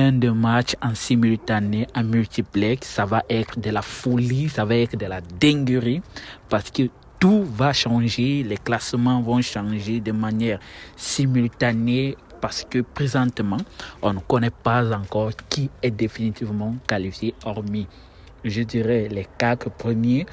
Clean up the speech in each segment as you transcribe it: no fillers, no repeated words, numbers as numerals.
plein de matchs en simultané, en multiplex. Ça va être de la folie, ça va être de la dinguerie parce que tout va changer, les classements vont changer de manière simultanée parce que présentement, on ne connaît pas encore qui est définitivement qualifié, hormis, je dirais, les 4 premiers,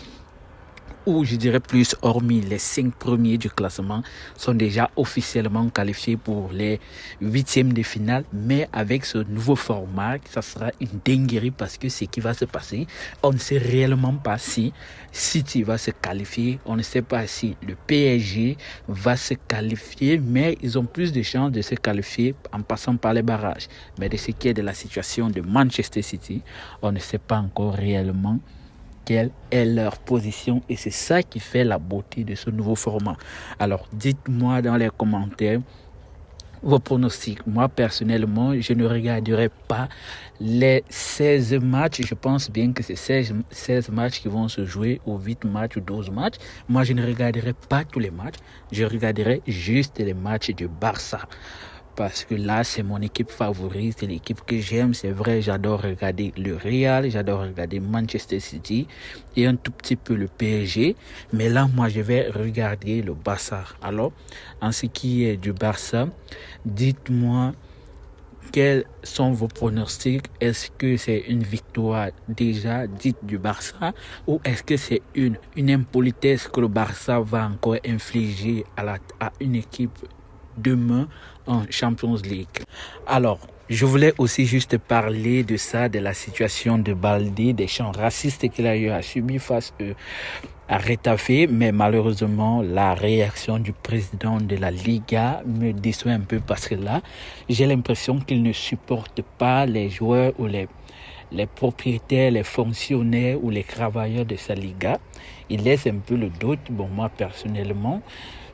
ou je dirais plus, hormis les 5 premiers du classement, sont déjà officiellement qualifiés pour les 8e de finale. Mais avec ce nouveau format, ça sera une dinguerie parce que ce qui va se passer, on ne sait réellement pas si City va se qualifier, on ne sait pas si le PSG va se qualifier, mais ils ont plus de chances de se qualifier en passant par les barrages. Mais de ce qui est de la situation de Manchester City, on ne sait pas encore réellement quelle est leur position et c'est ça qui fait la beauté de ce nouveau format. Alors dites-moi dans les commentaires vos pronostics. Moi personnellement, je ne regarderai pas les 16 matchs. Je pense bien que c'est 16 matchs qui vont se jouer ou 8 matchs ou 12 matchs. Moi je ne regarderai pas tous les matchs. Je regarderai juste les matchs du Barça. Parce que là, c'est mon équipe favorite, c'est l'équipe que j'aime. C'est vrai, j'adore regarder le Real, j'adore regarder Manchester City et un tout petit peu le PSG. Mais là, moi, je vais regarder le Barça. Alors, en ce qui est du Barça, dites-moi quels sont vos pronostics. Est-ce que c'est une victoire déjà dite du Barça ou est-ce que c'est une impolitesse que le Barça va encore infliger à une équipe demain en Champions League? Alors, je voulais aussi juste parler de ça, de la situation de Baldé, des chants racistes qu'il a eu à subir face à Retafe, mais malheureusement, la réaction du président de la Liga me déçoit un peu parce que là, j'ai l'impression qu'il ne supporte pas les joueurs ou les propriétaires, les fonctionnaires ou les travailleurs de sa Liga. Il laisse un peu le doute. Bon, moi, personnellement,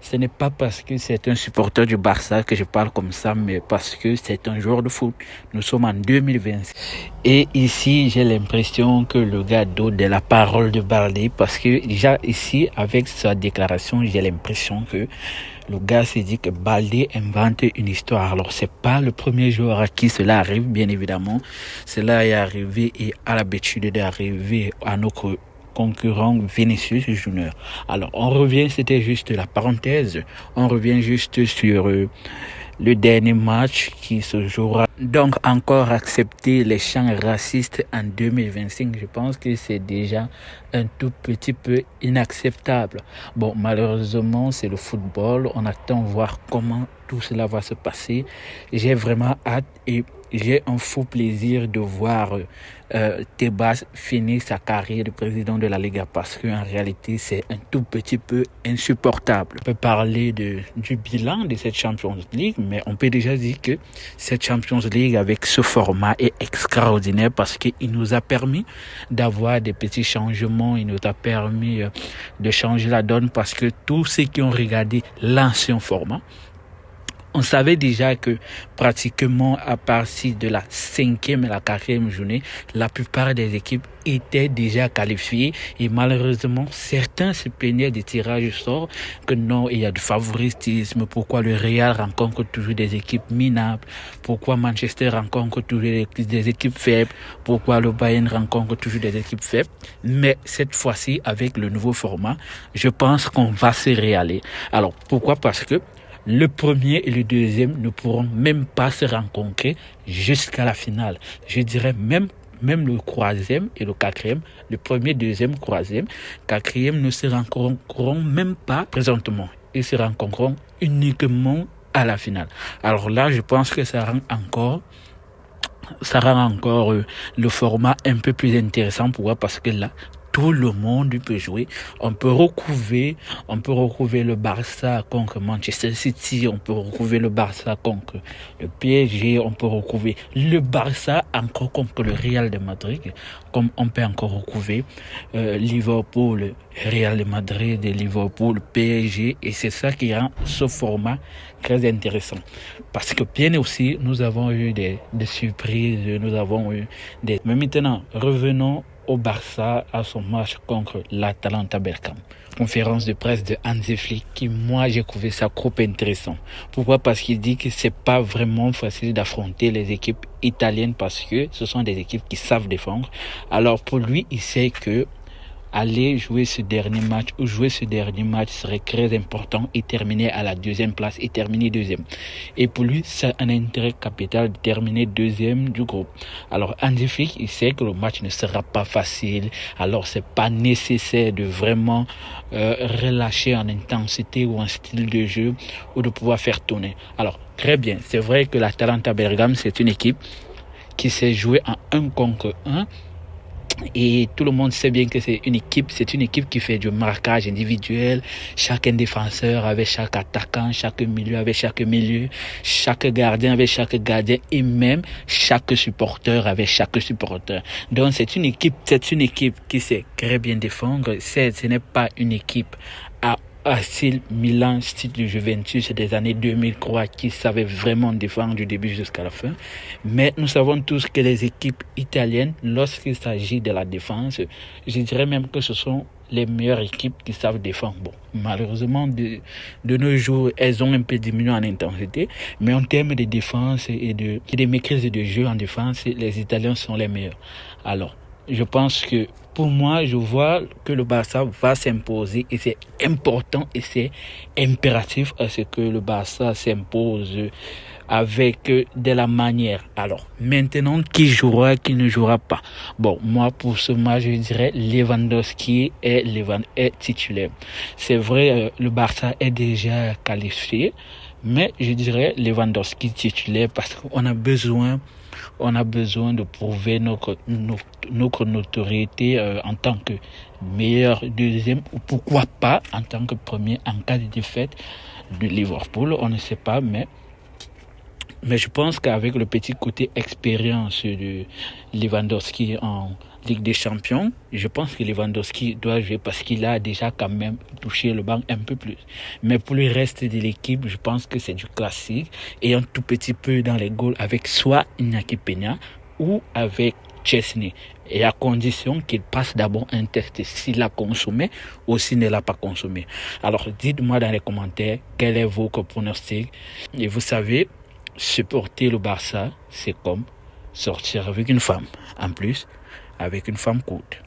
ce n'est pas parce que c'est un supporter du Barça que je parle comme ça, mais parce que c'est un joueur de foot. Nous sommes en 2020. Et ici, j'ai l'impression que le gars doute de la parole de Baldé parce que déjà ici, avec sa déclaration, j'ai l'impression que le gars s'est dit que Baldé invente une histoire. Alors, c'est pas le premier joueur à qui cela arrive, bien évidemment. Cela est arrivé et a l'habitude d'arriver à nos concurrent Vinicius Junior. Alors, on revient, c'était juste la parenthèse, on revient juste sur le dernier match qui se jouera. Donc, encore accepter les chants racistes en 2025, je pense que c'est déjà un tout petit peu inacceptable. Bon, malheureusement, c'est le football. On attend voir comment tout cela va se passer. J'ai vraiment hâte et j'ai un fou plaisir de voir Tebas finir sa carrière de président de la Liga parce qu'en réalité, c'est un tout petit peu insupportable. On peut parler du bilan de cette Champions League, mais on peut déjà dire que cette Champions League avec ce format est extraordinaire parce qu'il nous a permis d'avoir des petits changements, il nous a permis de changer la donne parce que tous ceux qui ont regardé l'ancien format, on savait déjà que pratiquement à partir de la 5e et la 4e journée, la plupart des équipes étaient déjà qualifiées et malheureusement, certains se plaignaient des tirages au sort que non, il y a du favoritisme, pourquoi le Real rencontre toujours des équipes minables, pourquoi Manchester rencontre toujours des équipes faibles, pourquoi le Bayern rencontre toujours des équipes faibles. Mais cette fois-ci, avec le nouveau format, je pense qu'on va se réaler. Alors, pourquoi? Parce que le premier et le deuxième ne pourront même pas se rencontrer jusqu'à la finale. Je dirais même le troisième et le quatrième, le premier, deuxième, troisième, quatrième ne se rencontreront même pas présentement. Ils se rencontreront uniquement à la finale. Alors là, je pense que ça rend encore le format un peu plus intéressant. Pourquoi? Parce que là, tout le monde peut jouer. On peut retrouver le Barça contre Manchester City, on peut retrouver le Barça contre le PSG, on peut retrouver le Barça encore contre le Real de Madrid, comme on peut encore retrouver Liverpool, Real de Madrid, Liverpool, PSG, et c'est ça qui rend ce format très intéressant. Parce que bien aussi, nous avons eu des surprises, nous avons eu des... Mais maintenant, revenons au Barça à son match contre l'Atalanta Bergame. Conférence de presse de Hansi Flick qui, moi, j'ai trouvé ça trop intéressant. Pourquoi? Parce qu'il dit que c'est pas vraiment facile d'affronter les équipes italiennes parce que ce sont des équipes qui savent défendre. Alors pour lui, il sait que aller jouer ce dernier match serait très important et terminer à la deuxième place et terminer deuxième. Et pour lui, c'est un intérêt capital de terminer deuxième du groupe. Alors, Hansi Flick, il sait que le match ne sera pas facile. Alors, c'est pas nécessaire de vraiment relâcher en intensité ou en style de jeu ou de pouvoir faire tourner. Alors, très bien. C'est vrai que l'Atalanta Bergame, c'est une équipe qui s'est jouée en 1 contre 1. Et tout le monde sait bien que c'est une équipe qui fait du marquage individuel. Chaque défenseur avec chaque attaquant, chaque milieu avec chaque milieu, chaque gardien avec chaque gardien et même chaque supporter avec chaque supporter. Donc c'est une équipe qui sait très bien défendre. Ce n'est pas une équipe à style Milan, style de Juventus des années 2003 qui savait vraiment défendre du début jusqu'à la fin. Mais nous savons tous que les équipes italiennes, lorsqu'il s'agit de la défense, je dirais même que ce sont les meilleures équipes qui savent défendre. Bon, malheureusement, de nos jours, elles ont un peu diminué en intensité, mais en termes de défense et de maîtrise de jeu en défense, les Italiens sont les meilleurs. Alors, je pense que pour moi, je vois que le Barça va s'imposer et c'est important et c'est impératif à ce que le Barça s'impose avec de la manière. Alors, maintenant, qui jouera, qui ne jouera pas? Bon, moi, pour ce match, je dirais Lewandowski est titulaire. C'est vrai, le Barça est déjà qualifié, mais je dirais Lewandowski titulaire parce qu'on a besoin de prouver notre notoriété en tant que meilleur deuxième ou pourquoi pas en tant que premier en cas de défaite de Liverpool. On ne sait pas, mais je pense qu'avec le petit côté expérience de Lewandowski en Ligue des Champions, je pense que Lewandowski doit jouer parce qu'il a déjà quand même touché le banc un peu plus. Mais pour le reste de l'équipe, je pense que c'est du classique et un tout petit peu dans les goals avec soit Iñaki Peña ou avec Chesney. Et à condition qu'il passe d'abord un test s'il l'a consommé ou s'il ne l'a pas consommé. Alors dites-moi dans les commentaires quel est votre pronostic. Et vous savez, supporter le Barça, c'est comme sortir avec une femme. En plus, avec une femme courte.